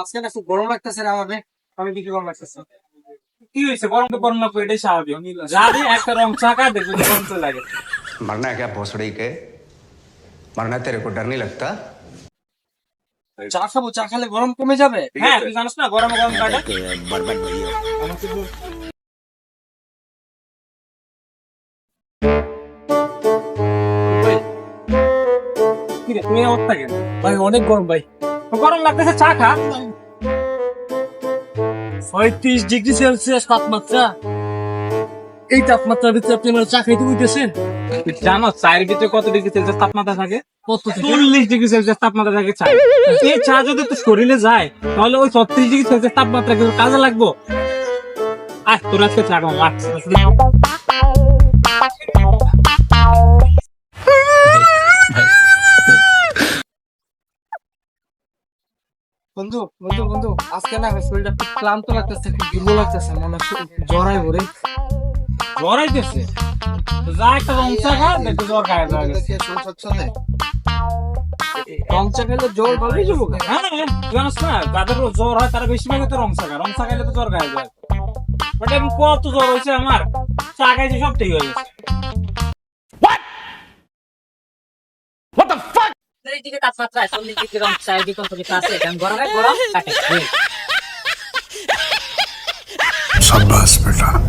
আজকে না খুব গরম লাগতেছে রে আমাকে, আমি কি গরম লাগতেছে? কি হয়েছে? গরম তো গরম লাগবে, এটাই স্বাভাবিক। যাবে একটা রং চাকা দেখবে যে গরম তো লাগে। मरना है क्या भोसड़ी के? मरना तेरे को डर नहीं लगता? চা খাবো, চা খেলে গরম কমে যাবে। হ্যাঁ, তুই জানিস না গরমে গরম কাটে। কি রে, তুমি অবস্থা কেন? ভাই অনেক গরম ভাই। তো গরম লাগতেছে, চা খা। 35 ডিগ্রি সেলসিয়াস তাপমাত্রা, এই তাপমাত্রার ভিতরে আপনি আমার চা খাইতে বলতেছেন? তুই জানো চায়ের ভিতরে কত ডিগ্রি সেলসিয়াস তাপমাত্রা থাকে? কত থেকে? 40 ডিগ্রি সেলসিয়াস তাপমাত্রা থাকে চা। এই চা যদি তোর শরীরে যায় তাহলে ওই 36 ডিগ্রি সেলসিয়াস তাপমাত্রা কিন্তু কাজে লাগবো। আজ তোর আজকে চা খাবো। বন্ধু বন্ধু বন্ধু, আজকে না আমার শরীরটা খুব ক্লান্ত লাগতেছে, খুব দুর্বল লাগতেছে, মনে হচ্ছে জ্বরাই ভরে। জ্বর আইতেছে? তো যা একটা রং চা খা, দেখবি জ্বর গায়েব হয়ে গেছে। রং চা খেলে জ্বর ভালোই যাবো। হ্যাঁ, জানিস না যাদের জ্বর হয় তারা বেশিরভাগ তো রং চা খায়। রং চা খাইলে তো জ্বর গায়েব যায়। বাট এরকম কত জ্বর হয়েছে আমার, চা খাইছি সব ঠিক হয়ে গেছে। এইদিকে তাপমাত্রা 40 ডিগ্রি রং চায়ের বিকল্প কিছু আছে? কারণ গরমে গরম কাটে। शाबाश बेटा।